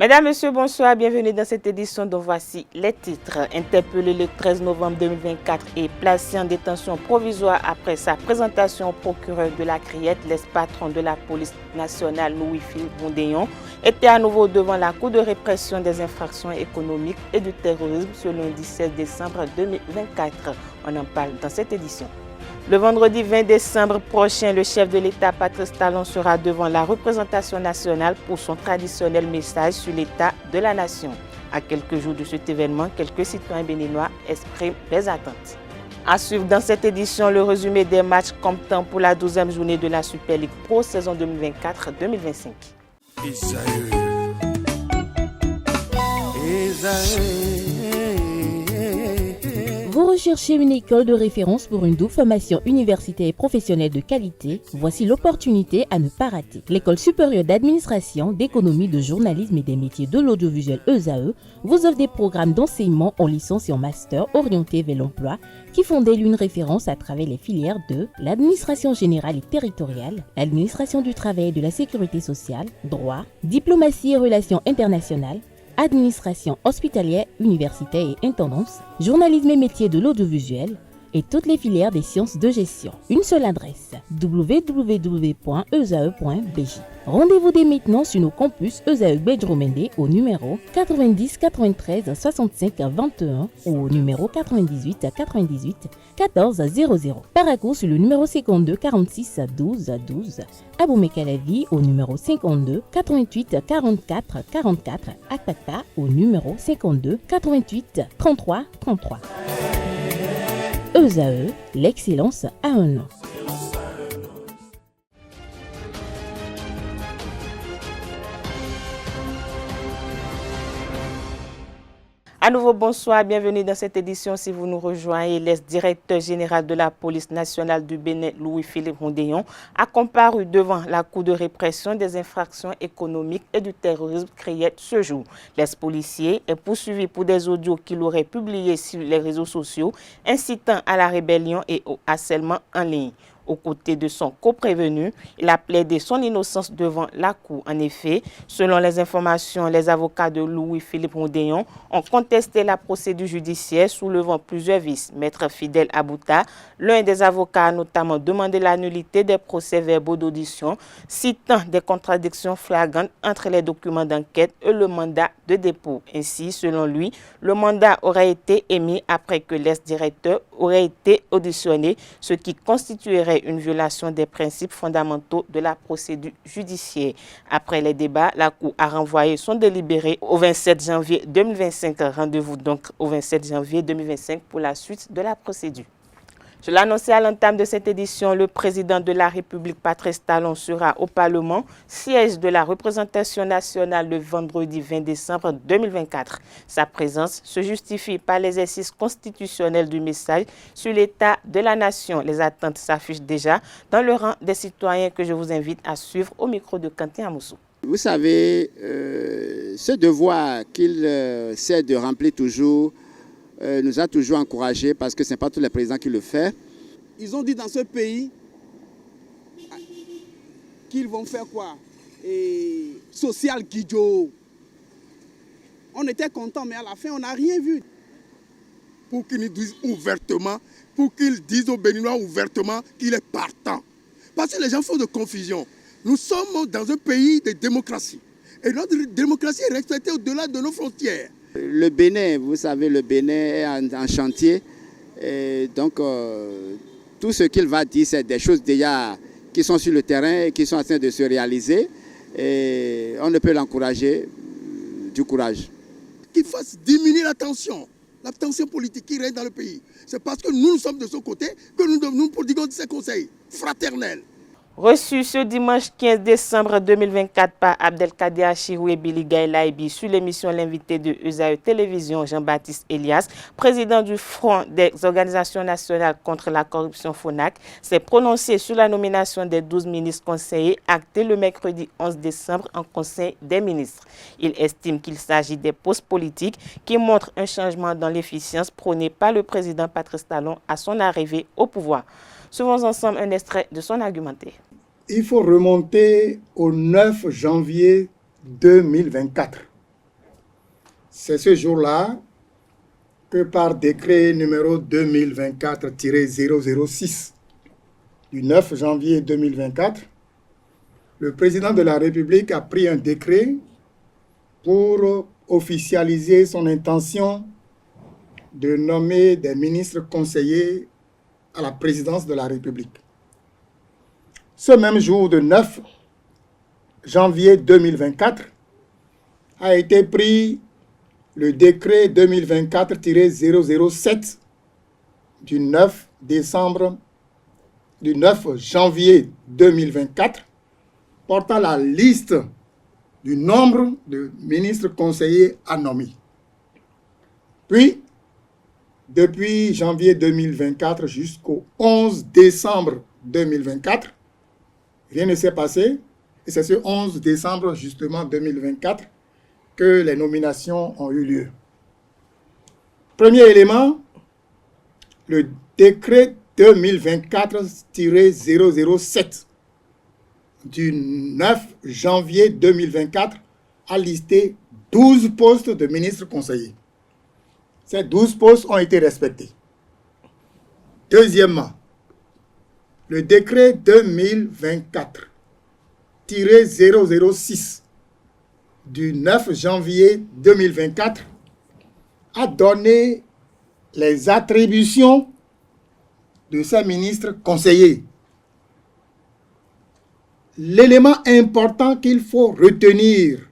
Mesdames, Messieurs, bonsoir, bienvenue dans cette édition dont voici les titres. Interpellé le 13 novembre 2024 et placé en détention provisoire après sa présentation au procureur de la Criette, l'ex-patron de la police nationale Louis-Philippe Mondéon était à nouveau devant la Cour de répression des infractions économiques et du terrorisme ce lundi 16 décembre 2024. On en parle dans cette édition. Le vendredi 20 décembre prochain, le chef de l'État, Patrice Talon, sera devant la représentation nationale pour son traditionnel message sur l'état de la nation. À quelques jours de cet événement, quelques citoyens béninois expriment des attentes. À suivre dans cette édition, le résumé des matchs comptant pour la 12e journée de la Super League Pro saison 2024-2025. Vous recherchez une école de référence pour une double formation universitaire et professionnelle de qualité? Voici l'opportunité à ne pas rater. L'École supérieure d'administration, d'économie, de journalisme et des métiers de l'audiovisuel ESAE vous offre des programmes d'enseignement en licence et en master orientés vers l'emploi qui font d'elle une référence à travers les filières de l'administration générale et territoriale, l'administration du travail et de la sécurité sociale, droit, diplomatie et relations internationales, administration hospitalière, universitaire et intendance, journalisme et métiers de l'audiovisuel et toutes les filières des sciences de gestion. Une seule adresse, www.esae.bj. Rendez-vous dès maintenant sur nos campus ESAE Bedjromende au numéro 90 93 65 21 ou au numéro 98 98 14 00. Paracourt sur le numéro 52 46 12 12. Aboumé-Calavi au numéro 52 88 44 44. Akpaka au numéro 52 88 33 33. ESAE, l'excellence à un nom. À nouveau, bonsoir, bienvenue dans cette édition. Si vous nous rejoignez, l'ex-directeur général de la police nationale du Bénin, Louis-Philippe Mondéon, a comparu devant la Cour de répression des infractions économiques et du terrorisme Criette ce jour. L'ex-policier est poursuivi pour des audios qu'il aurait publiés sur les réseaux sociaux, incitant à la rébellion et au harcèlement en ligne. Aux côtés de son coprévenu, il a plaidé son innocence devant la Cour. En effet, selon les informations, les avocats de Louis-Philippe Mondéon ont contesté la procédure judiciaire, soulevant plusieurs vices. Maître Fidèle Abouta, l'un des avocats, a notamment demandé la nullité des procès-verbaux d'audition, citant des contradictions flagrantes entre les documents d'enquête et le mandat de dépôt. Ainsi, selon lui, le mandat aurait été émis après que l'ex-directeur aurait été auditionné, ce qui constituerait une violation des principes fondamentaux de la procédure judiciaire. Après les débats, la Cour a renvoyé son délibéré au 27 janvier 2025. Rendez-vous donc au 27 janvier 2025 pour la suite de la procédure. Je l'annonçais à l'entame de cette édition, le président de la République, Patrice Talon, sera au Parlement, siège de la représentation nationale le vendredi 20 décembre 2024. Sa présence se justifie par l'exercice constitutionnel du message sur l'état de la nation. Les attentes s'affichent déjà dans le rang des citoyens que je vous invite à suivre au micro de Quentin Amoussou. Vous savez, ce devoir qu'il essaie de remplir toujours, nous a toujours encouragés parce que ce n'est pas tous les présidents qui le font. Ils ont dit dans ce pays qu'ils vont faire quoi? Social Guido. On était contents, mais à la fin, on n'a rien vu. Pour qu'ils nous disent ouvertement, pour qu'ils disent aux Béninois ouvertement qu'il est partant. Parce que les gens font de confusion. Nous sommes dans un pays de démocratie. Et notre démocratie est respectée au-delà de nos frontières. Le Bénin, vous savez, le Bénin est en chantier. Et donc, tout ce qu'il va dire, c'est des choses déjà qui sont sur le terrain et qui sont en train de se réaliser. Et on ne peut l'encourager du courage. Qu'il fasse diminuer la tension politique qui règne dans le pays. C'est parce que nous sommes de ce côté que nous prodiguons ces conseils fraternels. Reçu ce dimanche 15 décembre 2024 par Abdelkader Achirou et Billy Gaïlaïbi sur l'émission L'invité de ESAE Télévision, Jean-Baptiste Elias, président du Front des organisations nationales contre la corruption FONAC, s'est prononcé sur la nomination des 12 ministres conseillers actés le mercredi 11 décembre en Conseil des ministres. Il estime qu'il s'agit des postes politiques qui montrent un changement dans l'efficience prônée par le président Patrice Talon à son arrivée au pouvoir. Suivons ensemble un extrait de son argumentaire. Il faut remonter au 9 janvier 2024. c'est ce jour-là que par décret numéro 2024-006 du 9 janvier 2024, le président de la République a pris un décret pour officialiser son intention de nommer des ministres conseillers à la présidence de la République. Ce même jour de 9 janvier 2024 a été pris le décret 2024-007 du 9 janvier 2024 portant la liste du nombre de ministres conseillers à nommer. Puis, depuis janvier 2024 jusqu'au 11 décembre 2024, rien ne s'est passé. Et c'est ce 11 décembre, justement, 2024, que les nominations ont eu lieu. Premier élément, le décret 2024-007 du 9 janvier 2024 a listé 12 postes de ministres conseillers. Ces 12 postes ont été respectés. Deuxièmement, le décret 2024-006 du 9 janvier 2024 a donné les attributions de ces ministres conseillers. L'élément important qu'il faut retenir,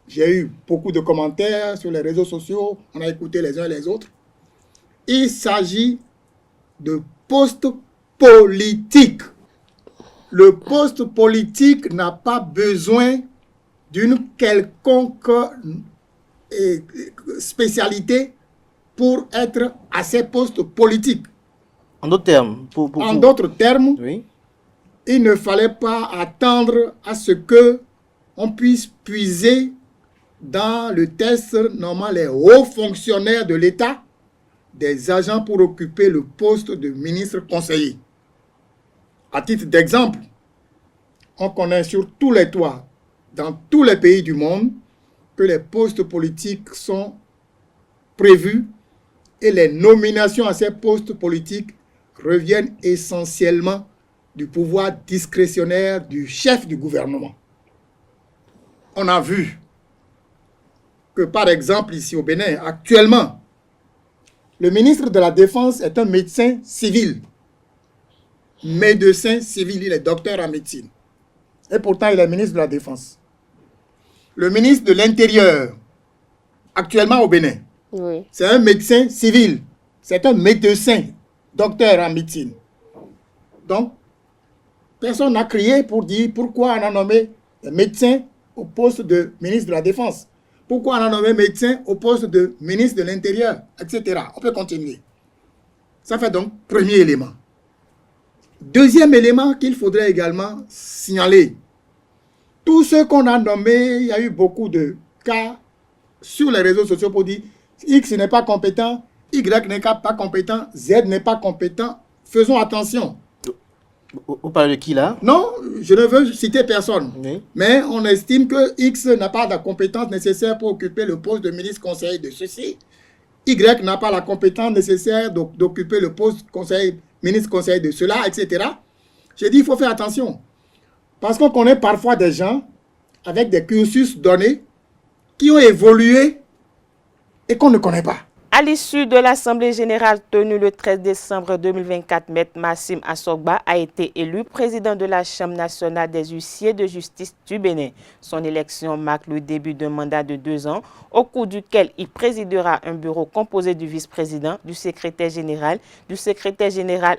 j'ai eu beaucoup de commentaires sur les réseaux sociaux, on a écouté les uns et les autres, il s'agit de postes politiques. Le poste politique n'a pas besoin d'une quelconque spécialité pour être à ces postes politiques. En d'autres termes, En d'autres termes, oui. Il ne fallait pas attendre à ce que on puisse puiser dans le test normal les hauts fonctionnaires de l'État, des agents pour occuper le poste de ministre conseiller. À titre d'exemple, on connaît sur tous les toits, dans tous les pays du monde, que les postes politiques sont prévus et les nominations à ces postes politiques reviennent essentiellement du pouvoir discrétionnaire du chef du gouvernement. On a vu que, par exemple, ici au Bénin, actuellement, le ministre de la Défense est un médecin civil. Médecin civil, il est docteur en médecine. Et pourtant, il est ministre de la Défense. Le ministre de l'Intérieur, actuellement au Bénin, Oui. c'est un médecin civil. C'est un médecin, docteur en médecine. Donc, personne n'a crié pour dire pourquoi on a nommé médecin au poste de ministre de la Défense. Pourquoi on a nommé médecin au poste de ministre de l'Intérieur, etc. On peut continuer. Ça fait donc premier élément. Deuxième élément qu'il faudrait également signaler. Tous ceux qu'on a nommés, il y a eu beaucoup de cas sur les réseaux sociaux pour dire X n'est pas compétent, Y n'est pas compétent, Z n'est pas compétent. Faisons attention. Vous parlez de qui là? Non, je ne veux citer personne. Oui. Mais on estime que X n'a pas la compétence nécessaire pour occuper le poste de ministre conseiller de ceci. Y n'a pas la compétence nécessaire d'occuper le poste ministre conseiller de cela, etc. J'ai dit, il faut faire attention. Parce qu'on connaît parfois des gens avec des cursus donnés qui ont évolué et qu'on ne connaît pas. À l'issue de l'Assemblée générale tenue le 13 décembre 2024, M. Massim Assogba a été élu président de la Chambre nationale des huissiers de justice du Bénin. Son élection marque le début d'un mandat de 2 ans, au cours duquel il présidera un bureau composé du vice-président, du secrétaire général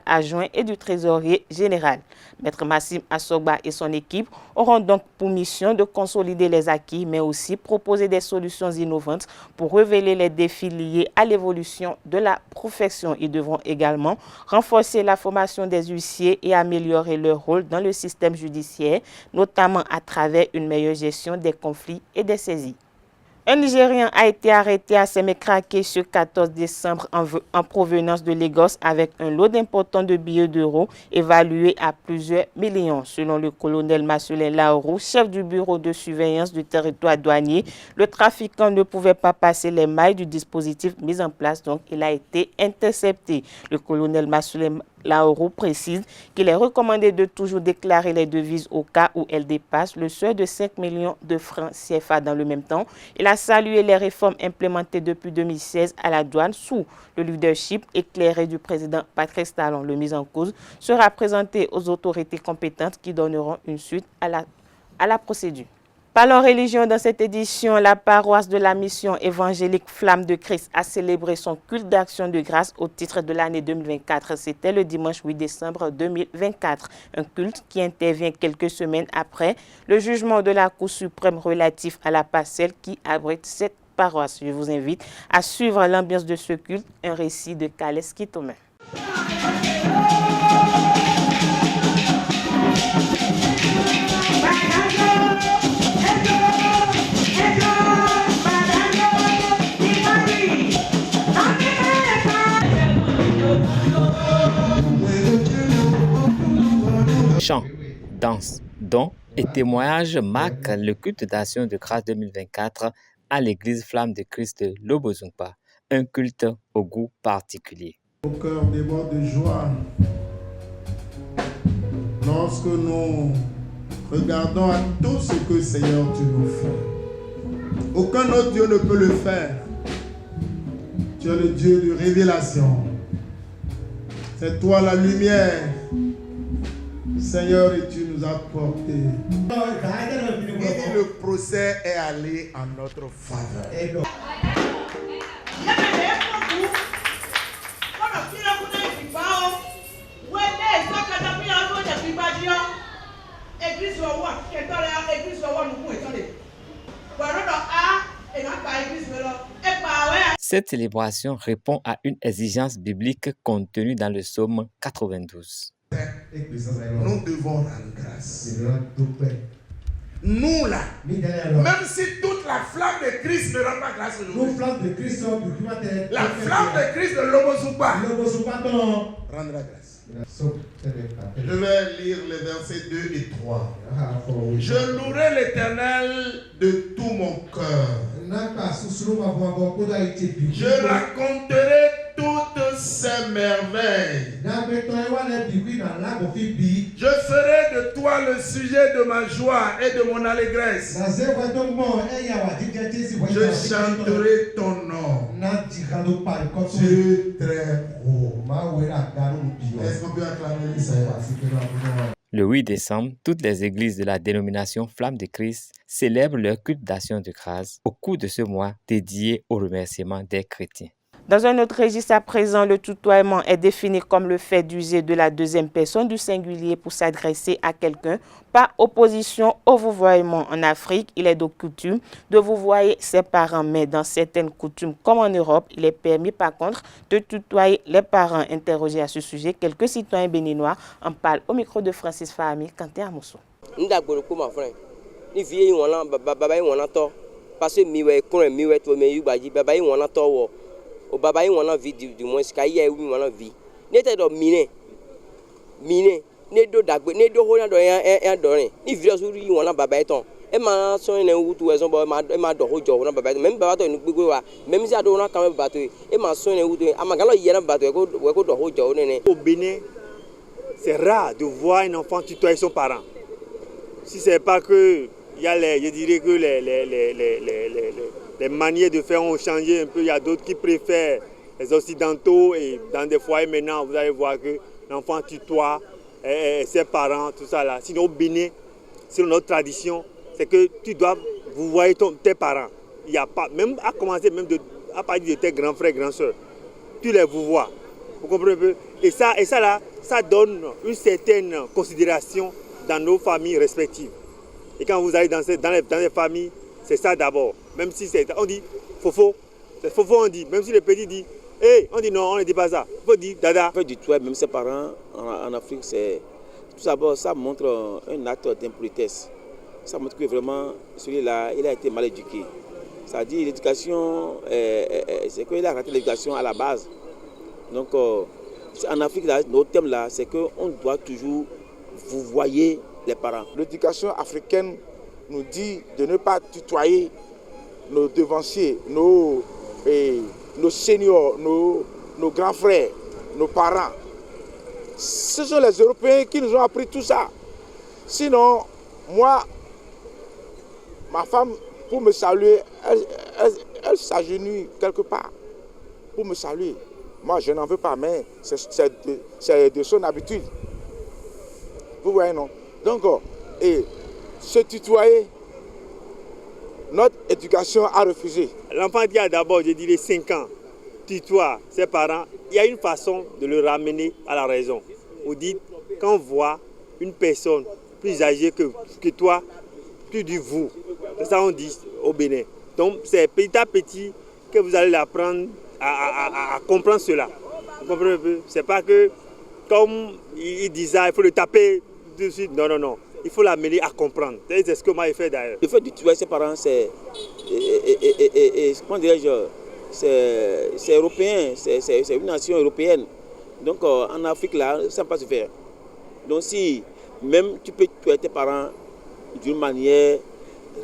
adjoint et du trésorier général. M. Massim Assogba et son équipe auront donc pour mission de consolider les acquis, mais aussi proposer des solutions innovantes pour révéler les défis liés à l'évolution de la profession. Ils devront également renforcer la formation des huissiers et améliorer leur rôle dans le système judiciaire, notamment à travers une meilleure gestion des conflits et des saisies. Un Nigérien a été arrêté à Sémécraqué ce 14 décembre en provenance de Lagos avec un lot d'importants de billets d'euros évalués à plusieurs millions. Selon le colonel Marcelin Laourou, chef du bureau de surveillance du territoire douanier, le trafiquant ne pouvait pas passer les mailles du dispositif mis en place, donc il a été intercepté. Le colonel Marcelin Laourou précise qu'il est recommandé de toujours déclarer les devises au cas où elles dépassent le seuil de 5 millions de francs CFA. Dans le même temps, il a salué les réformes implémentées depuis 2016 à la douane sous le leadership éclairé du président Patrice Talon. Le mis en cause sera présenté aux autorités compétentes qui donneront une suite à la procédure. Parlons religion dans cette édition, la paroisse de la mission évangélique Flamme de Christ a célébré son culte d'action de grâce au titre de l'année 2024. C'était le dimanche 8 décembre 2024. Un culte qui intervient quelques semaines après le jugement de la Cour suprême relatif à la parcelle qui abrite cette paroisse. Je vous invite à suivre l'ambiance de ce culte, un récit de Kaleski Thomas. Chants, danse, dons et témoignages marquent le culte d'action de grâce 2024 à l'église Flamme de Christ de Lobozumpa, un culte au goût particulier. Au cœur déborde de joie lorsque nous regardons à tout ce que Seigneur tu nous fais. Aucun autre Dieu ne peut le faire. Tu es le Dieu de révélation. C'est toi la lumière. Seigneur, et tu nous as portés. Et le procès est allé en notre faveur. Cette célébration répond à une exigence biblique contenue dans le psaume 92. Nous devons rendre grâce. Nous là, même si toute la flamme de Christ ne rend pas grâce aujourd'hui, la flamme de Christ de Lobozumpa rendra grâce. Je vais lire les versets 2 et 3. Je louerai l'Éternel de tout mon cœur. Je raconterai toutes ses merveilles. Je ferai de toi le sujet de ma joie et de mon allégresse. Je chanterai ton nom. Dieu très haut. Est-ce qu'on peut acclamer le Seigneur? Le 8 décembre, toutes les églises de la dénomination Flamme de Christ célèbrent leur culte d'action de grâce au cours de ce mois dédié au remerciement des chrétiens. Dans un autre registre à présent, le tutoiement est défini comme le fait d'user de la deuxième personne du singulier pour s'adresser à quelqu'un par opposition au vouvoiement. En Afrique, il est de coutume de vouvoyer ses parents, mais dans certaines coutumes, comme en Europe, il est permis par contre de tutoyer les parents. Interrogés à ce sujet, quelques citoyens béninois en parlent au micro de Francis Fahami, Quentin Amousso. O baba yi wana vi du moins ka ye wi wana vi ne te do mine ne do dagbe ne do ho na do ya do rin ni vi so ri wana baba yi ton e ma so ne wutu e so bo e ma do ho jo na baba yi même baba to ni gbegbe wa même si ado na kan baba to e ma so ne wutu ama galo ye na baba to e ko do ho jo ne. Au Bénin, c'est rare de voir un enfant tutoyer son parent. Si c'est pas que il y a je dirais que les manières de faire ont changé un peu. Il y a d'autres qui préfèrent les occidentaux et dans des foyers maintenant, vous allez voir que l'enfant tutoie ses parents, tout ça là. Sinon au Bénin, selon notre tradition, c'est que tu dois vous voyez tes parents. Il n'y a pas, même à commencer même à partir de tes grands frères, grands soeurs, tu les vous vois. Vous comprenez un peu? Et ça là, ça donne une certaine considération dans nos familles respectives. Et quand vous allez dans les familles, c'est ça d'abord. Même si on dit fofo, c'est fofo on dit. Même si le petit dit, hey, on dit non, on ne dit pas ça. Il faut dire dada. Faire du toit, même ses parents en Afrique, c'est tout d'abord ça montre un acte d'impolitesse. Ça montre que vraiment celui-là, il a été mal éduqué. C'est-à-dire l'éducation, c'est que la l'éducation à la base. Donc en Afrique, là, notre thème là, c'est qu'on doit toujours vous voyez les parents. L'éducation africaine nous dit de ne pas tutoyer nos devanciers, nos seniors, nos grands frères, nos parents. Ce sont les Européens qui nous ont appris tout ça. Sinon, moi, ma femme, pour me saluer, elle s'agenouille quelque part pour me saluer. Moi, je n'en veux pas, mais c'est de son habitude. Vous voyez, non? Donc, et se tutoyer, notre éducation a refusé. L'enfant qui a d'abord, je dirais, 5 ans, tutoie ses parents, il y a une façon de le ramener à la raison. Vous dites, quand on voit une personne plus âgée que toi, tu dis vous. C'est ça on dit au Bénin. Donc, c'est petit à petit que vous allez l'apprendre à comprendre cela. Vous comprenez un peu? C'est pas que, comme il dit ça, il faut le taper de suite. Non, non, non. Il faut l'amener à comprendre. C'est ce que moi j'ai fait d'ailleurs. Le fait de tuer ses parents, c'est comment dirais-je, c'est européen, c'est une nation européenne. Donc en Afrique là, ça ne peut pas se faire. Donc si même tu peux tuer tes parents d'une manière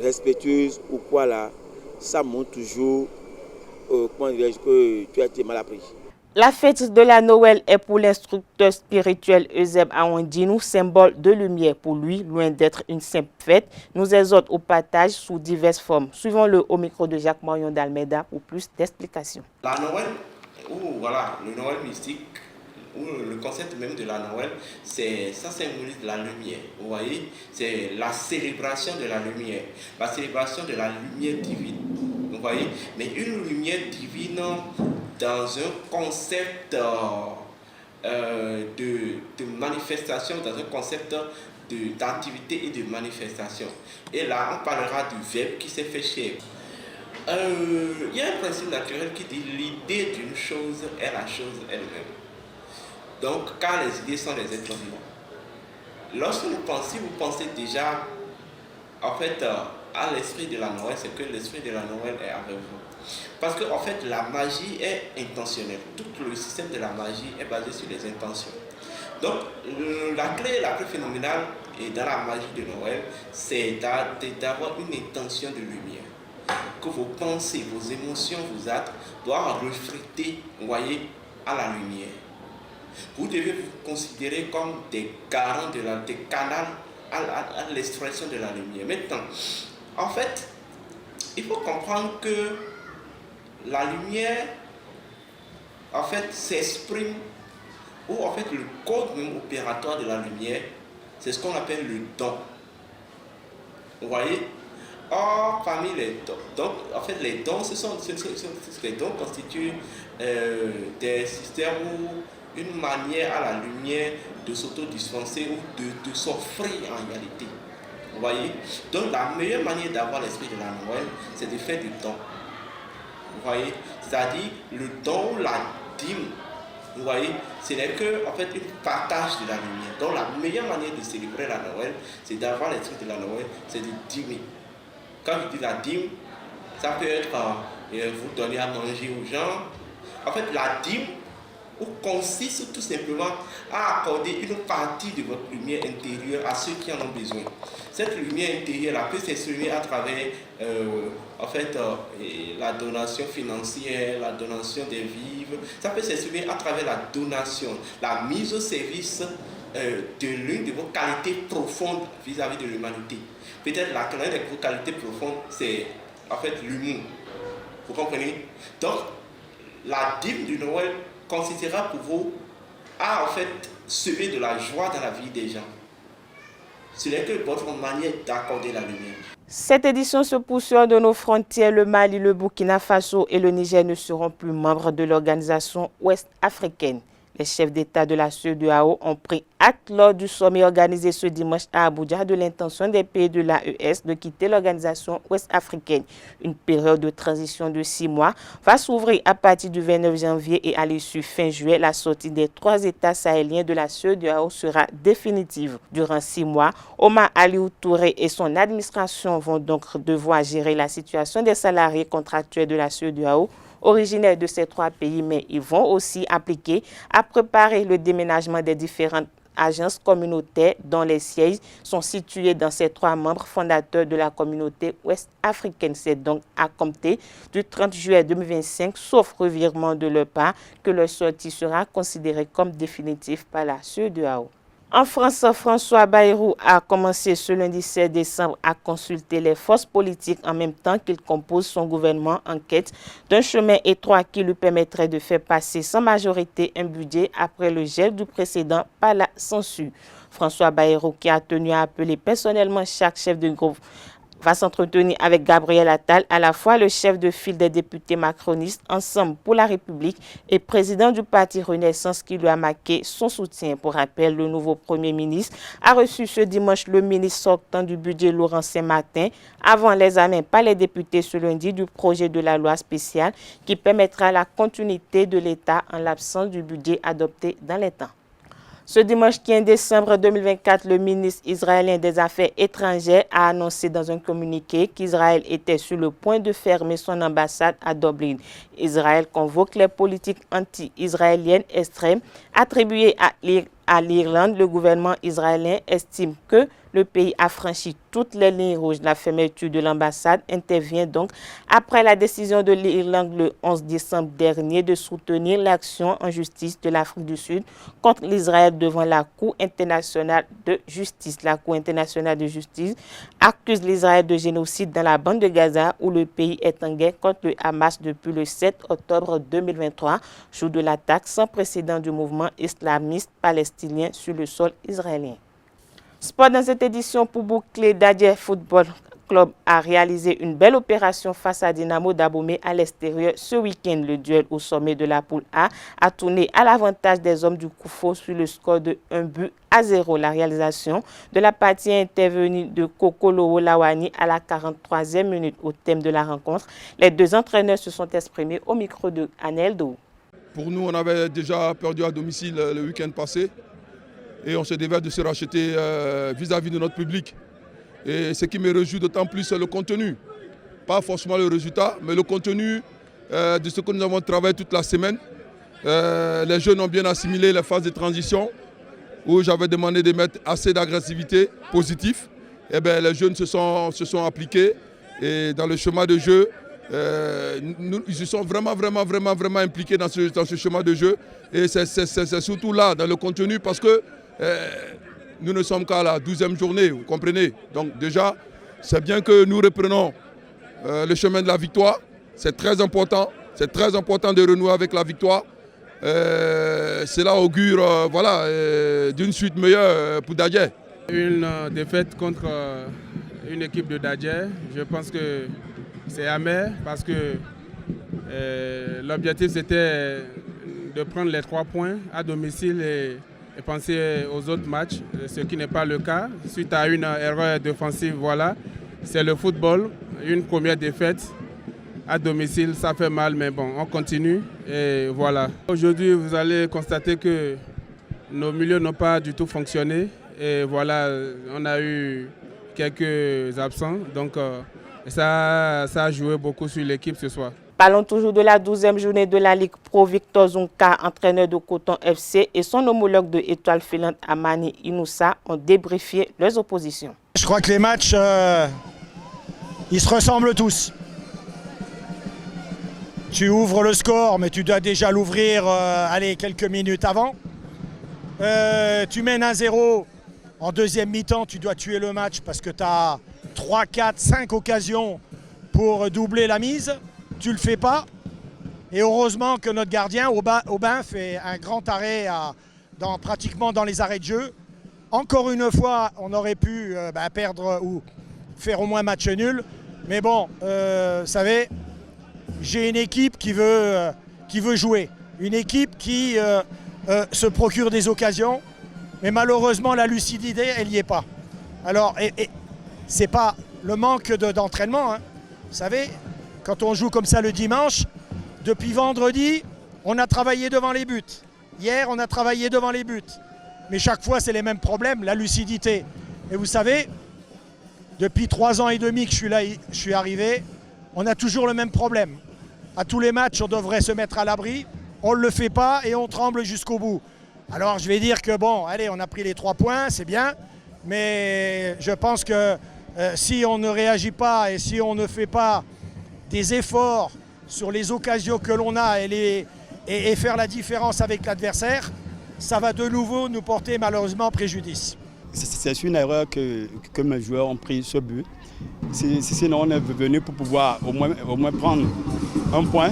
respectueuse ou quoi là, ça montre toujours comment dirais-je que tu as été mal appris. La fête de la Noël est pour l'instructeur spirituel Euseb Awandinou symbole de lumière. Pour lui, loin d'être une simple fête, nous exhorte au partage sous diverses formes. Suivons-le au micro de Jacques Marion d'Almeida pour plus d'explications. La Noël, ou voilà, le Noël mystique, ou le concept même de la Noël, ça symbolise la lumière. Vous voyez, c'est la célébration de la lumière, la célébration de la lumière divine. Vous voyez, mais une lumière divine dans un concept de manifestation, dans un concept d'activité et de manifestation. Et là, on parlera du verbe qui s'est fait chair. Il y a un principe naturel qui dit l'idée d'une chose est la chose elle-même. Donc, car les idées sont les êtres vivants. Lorsque vous pensez déjà, en fait, à l'esprit de la Noël, c'est que l'esprit de la Noël est avec vous. Parce que en fait, la magie est intentionnelle. Tout le système de la magie est basé sur les intentions. Donc, la clé phénoménale et dans la magie de Noël, c'est d'avoir une intention de lumière. Que vos pensées, vos émotions, vos actes doivent refléter, vous voyez, à la lumière. Vous devez vous considérer comme des garants, des canaux à l'expression de la lumière. Maintenant, en fait, il faut comprendre que la lumière, en fait, s'exprime, ou en fait, le code même opératoire de la lumière, c'est ce qu'on appelle le don. Vous voyez? Or, parmi les dons, donc, en fait, les dons, les dons constituent des systèmes où une manière à la lumière de s'autodispenser ou de s'offrir en réalité. Vous voyez? Donc la meilleure manière d'avoir l'esprit de la Noël, c'est de faire du don. Vous voyez? C'est-à-dire le don, la dîme. Vous voyez? Ce n'est que en fait un partage de la lumière. Donc la meilleure manière de célébrer la Noël, c'est d'avoir l'esprit de la Noël, c'est de dîmer. Quand je dis la dîme, ça peut être vous donner à manger aux gens. En fait, la dîme consiste tout simplement à accorder une partie de votre lumière intérieure à ceux qui en ont besoin. Cette lumière intérieure peut s'exprimer à travers la donation financière, la donation des vivres. Ça peut s'exprimer à travers la donation, la mise au service de l'une de vos qualités profondes vis-à-vis de l'humanité. Peut-être l'une de vos qualités profondes, c'est en fait l'humour. Vous comprenez? Donc, la dîme du Noël consistera pour vous à en fait semer de la joie dans la vie des gens. Ce n'est que votre manière d'accorder la lumière. Cette édition se poursuit de nos frontières. Le Mali, le Burkina Faso et le Niger ne seront plus membres de l'organisation ouest-africaine. Les chefs d'État de la CEDEAO ont pris acte lors du sommet organisé ce dimanche à Abuja de l'intention des pays de l'AES de quitter l'organisation ouest-africaine. Une période de transition de 6 mois va s'ouvrir à partir du 29 janvier et à l'issue fin juillet. La sortie des 3 États sahéliens de la CEDEAO sera définitive. Durant 6 mois, Omar Aliou Touré et son administration vont donc devoir gérer la situation des salariés contractuels de la CEDEAO originaires de ces 3 pays, mais ils vont aussi appliquer à préparer le déménagement des différentes agences communautaires dont les sièges sont situés dans ces 3 membres fondateurs de la communauté ouest-africaine. C'est donc à compter du 30 juillet 2025, sauf revirement de leur part, que leur sortie sera considérée comme définitive par la CEDEAO. En France, François Bayrou a commencé ce lundi 16 décembre à consulter les forces politiques en même temps qu'il compose son gouvernement en quête d'un chemin étroit qui lui permettrait de faire passer sans majorité un budget après le gel du précédent par la censure. François Bayrou, qui a tenu à appeler personnellement chaque chef de groupe, va s'entretenir avec Gabriel Attal, à la fois le chef de file des députés macronistes Ensemble pour la République et président du parti Renaissance, qui lui a marqué son soutien. Pour rappel, le nouveau Premier ministre a reçu ce dimanche le ministre sortant du budget Laurent Saint-Martin avant l'examen par les députés ce lundi du projet de la loi spéciale qui permettra la continuité de l'État en l'absence du budget adopté dans les temps. Ce dimanche 15 décembre 2024, le ministre israélien des Affaires étrangères a annoncé dans un communiqué qu'Israël était sur le point de fermer son ambassade à Dublin. Israël convoque les politiques anti-israéliennes extrêmes attribuées à l'Irlande. Le gouvernement israélien estime que le pays a franchi toutes les lignes rouges. La fermeture de l'ambassade intervient donc après la décision de l'Irlande le 11 décembre dernier de soutenir l'action en justice de l'Afrique du Sud contre l'Israël devant la Cour internationale de justice. La Cour internationale de justice accuse l'Israël de génocide dans la bande de Gaza où le pays est en guerre contre le Hamas depuis le 7 octobre 2023, jour de l'attaque sans précédent du mouvement islamiste palestinien sur le sol israélien. Sport dans cette édition pour boucler, Dadje Football Club a réalisé une belle opération face à Dynamo d'Abomey à l'extérieur ce week-end. Le duel au sommet de la poule A a tourné à l'avantage des hommes du Koufo sur le score de 1-0. La réalisation de la partie est intervenue de Kokolo Lawani à la 43e minute. Au thème de la rencontre, les 2 entraîneurs se sont exprimés au micro de Aneldo. Pour nous, on avait déjà perdu à domicile le week-end passé. Et on se devait de se racheter vis-à-vis de notre public. Et ce qui me réjouit d'autant plus, c'est le contenu. Pas forcément le résultat, mais le contenu de ce que nous avons travaillé toute la semaine. Les jeunes ont bien assimilé les phases de transition où j'avais demandé de mettre assez d'agressivité positive. Et bien, les jeunes se sont appliqués et dans le chemin de jeu, ils se sont vraiment impliqués dans ce chemin de jeu. Et c'est surtout là, dans le contenu, parce que nous ne sommes qu'à la 12e journée, vous comprenez. Donc déjà, c'est bien que nous reprenons le chemin de la victoire. C'est très important de renouer avec la victoire. Cela augure d'une suite meilleure pour Dadje. Une défaite contre une équipe de Dadje, je pense que c'est amer parce que l'objectif c'était de prendre les 3 points à domicile et penser aux autres matchs, ce qui n'est pas le cas. Suite à une erreur défensive, voilà, c'est le football, une première défaite à domicile, ça fait mal, mais bon, on continue et voilà. Aujourd'hui, vous allez constater que nos milieux n'ont pas du tout fonctionné et voilà, on a eu quelques absents, donc ça a joué beaucoup sur l'équipe ce soir. Parlons toujours de la 12e journée de la Ligue Pro. Victor Zunka, entraîneur de Coton FC, et son homologue de Étoile Filante Amani Inoussa ont débriefé leurs oppositions. Je crois que les matchs, ils se ressemblent tous. Tu ouvres le score, mais tu dois déjà l'ouvrir quelques minutes avant. Tu mènes 1-0. En deuxième mi-temps, tu dois tuer le match parce que tu as 3, 4, 5 occasions pour doubler la mise. Tu ne le fais pas. Et heureusement que notre gardien, Aubin, fait un grand arrêt pratiquement dans les arrêts de jeu. Encore une fois, on aurait pu perdre ou faire au moins match nul. Mais bon, vous savez, j'ai une équipe qui veut jouer. Une équipe qui se procurent des occasions, mais malheureusement la lucidité, elle n'y est pas. Alors, c'est pas le manque d'entraînement, hein. Vous savez, quand on joue comme ça le dimanche, depuis vendredi, on a travaillé devant les buts. Hier, on a travaillé devant les buts. Mais chaque fois, c'est les mêmes problèmes, la lucidité. Et vous savez, depuis 3 ans et demi que je suis arrivé, on a toujours le même problème. À tous les matchs, on devrait se mettre à l'abri. On ne le fait pas et on tremble jusqu'au bout. Alors je vais dire que bon, allez, on a pris les 3 points, c'est bien. Mais je pense que si on ne réagit pas et si on ne fait pas des efforts sur les occasions que l'on a et faire la différence avec l'adversaire, ça va de nouveau nous porter malheureusement préjudice. C'est une erreur que mes joueurs ont pris ce but. Sinon on est venu pour pouvoir au moins prendre un point.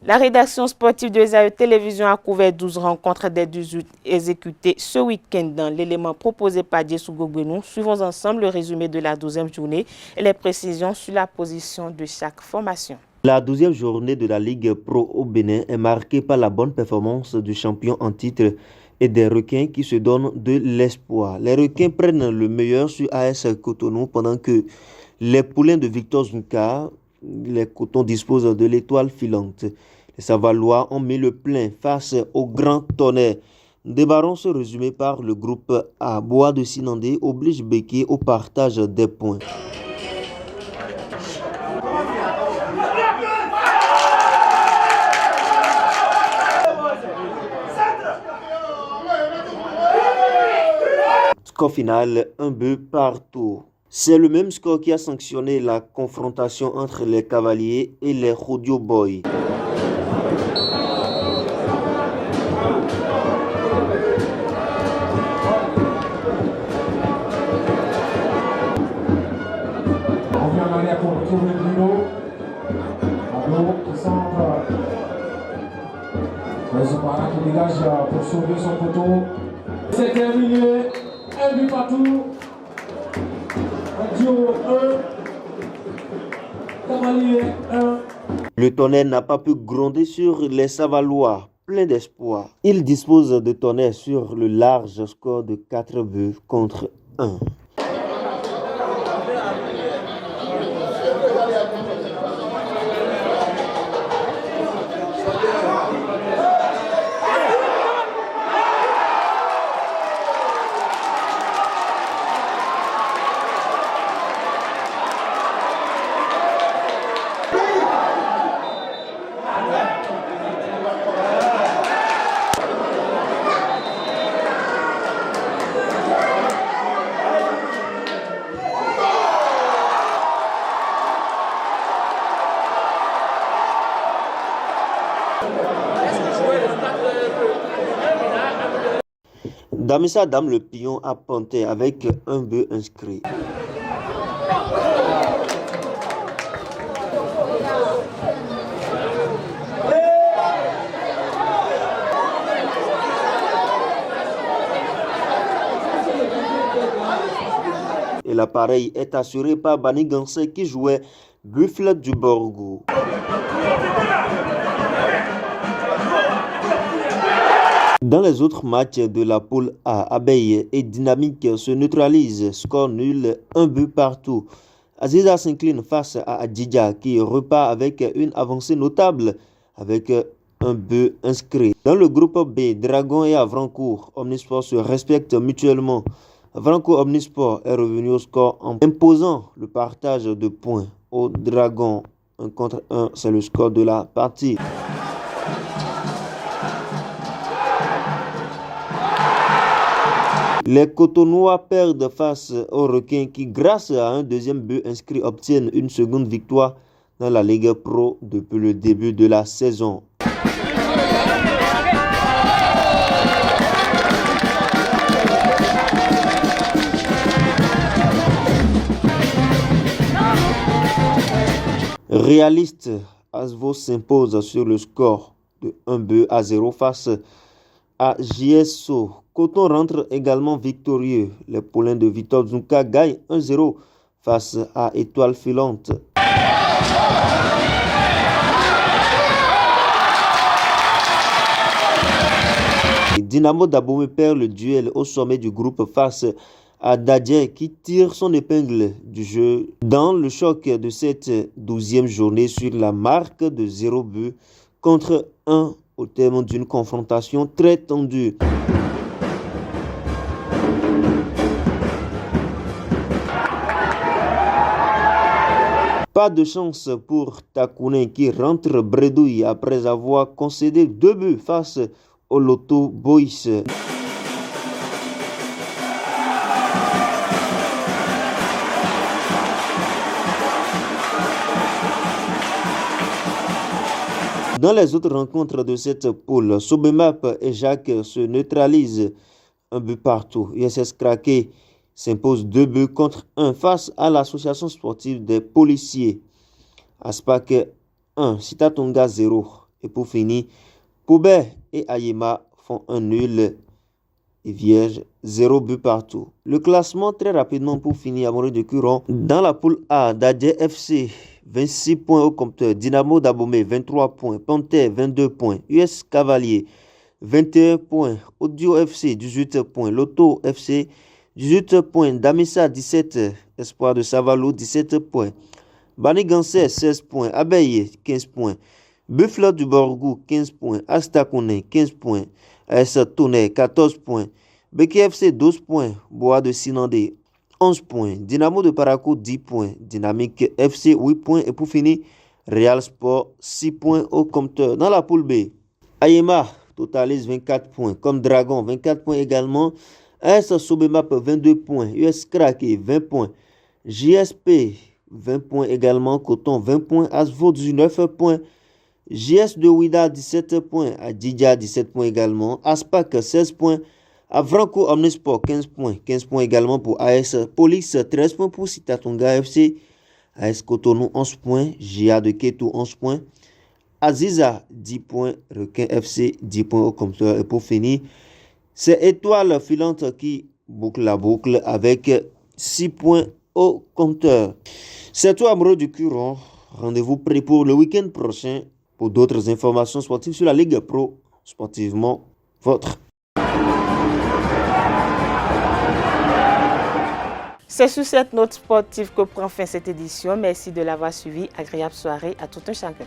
La rédaction sportive de SAE Télévision a couvert 12 rencontres des 18 exécutées ce week-end dans l'élément proposé par Djessou Gogbenou. Suivons ensemble le résumé de la 12e journée et les précisions sur la position de chaque formation. La 12e journée de la Ligue Pro au Bénin est marquée par la bonne performance du champion en titre et des requins qui se donnent de l'espoir. Les requins prennent le meilleur sur AS Cotonou pendant que les poulains de Victor Zunka, les Cotons, disposent de l'étoile filante. Les Savalois ont mis le plein face au Grand Tonnerre. Débarrons ce résumé par le groupe A. Bois de Sinandé oblige Béké au partage des points. Score final, 1 but partout. C'est le même score qui a sanctionné la confrontation entre les Cavaliers et les Rodio Boys. On vient en arrière pour retrouver Bruno. Pablo qui centre. Zopara qui dégage pour sauver son poteau. C'est terminé. 1 but partout. Radio 1. Cavalier 1. Le Tonnerre n'a pas pu gronder sur les Savalois, plein d'espoir. Il dispose de Tonnerre sur le large score de 4 buts contre 1. Damissa Dame le Pion a ponté avec 1 but inscrit. Et l'appareil est assuré par Bani Gansé qui jouait Buffle du Borgou. Dans les autres matchs de la poule A, Abeille et Dynamique se neutralisent, score nul, 1 but partout. Aziza s'incline face à Adjidja qui repart avec une avancée notable avec 1 but inscrit. Dans le groupe B, Dragon et Avrancourt, Omnisport se respectent mutuellement. Avrancourt Omnisport est revenu au score en imposant le partage de points au Dragon. 1 contre 1, c'est le score de la partie. Les Cotonois perdent face aux Requins qui, grâce à un deuxième but inscrit, obtiennent une seconde victoire dans la Ligue Pro depuis le début de la saison. Réaliste, Asvo s'impose sur le score de 1 but à 0 face à JSO Coton rentre également victorieux. Les poulains de Victor Zunka gagnent 1-0 face à Étoile Filante. Dynamo d'Abomey perd le duel au sommet du groupe face à Dadje qui tire son épingle du jeu dans le choc de cette 12e journée sur la marque de 0 but contre 1 au terme d'une confrontation très tendue. Pas de chance pour Takounen qui rentre bredouille après avoir concédé 2 buts face au Lotto Boys. Dans les autres rencontres de cette poule, Sobemap et Jacques se neutralisent 1 but partout. USS Kraké s'impose 2 buts contre 1 face à l'association sportive des policiers. Aspak 1, Sitatonga 0. Et pour finir, Poubert et Ayema font un nul et vierge, 0 but partout. Le classement très rapidement pour finir à Amaury de Curon. Dans la poule A, Dadje FC 26 points au compteur, Dynamo d'Abomey 23 points, Panthère 22 points, US Cavalier 21 points, Audio FC 18 points, Lotto FC 18 points, Damissa 17, Espoir de Savalou 17 points, Banigansé 16 points, Abeille 15 points, Buffalo du Borgou 15 points, Astakouné 15 points, AS Tonnerre 14 points, Beki FC 12 points, Bois de Sinandé 11 points, Dynamo de Parakou 10 points, Dynamique FC 8 points et pour finir, Real Sport 6 points au compteur. Dans la poule B, Ayema totalise 24 points, comme Dragon 24 points également, AS Sobemap 22 points, US Kraké 20 points, JSP 20 points également, Coton 20 points, Asvo 19 points, JS de Ouida 17 points, Adidja 17 points également, Aspak 16 points, Avranco Omnisport 15 points également pour AS Police, 13 points pour Sitatonga FC, AS Cotonou 11 points, JA de Ketou 11 points, Aziza 10 points, Requin FC 10 points au compteur et pour finir, c'est Étoile Filante qui boucle la boucle avec 6 points au compteur. C'est toi Amaury du Curon, rendez-vous prêt pour le week-end prochain pour d'autres informations sportives sur la Ligue Pro, sportivement votre. C'est sur cette note sportive que prend fin cette édition. Merci de l'avoir suivi. Agréable soirée à tout un chacun.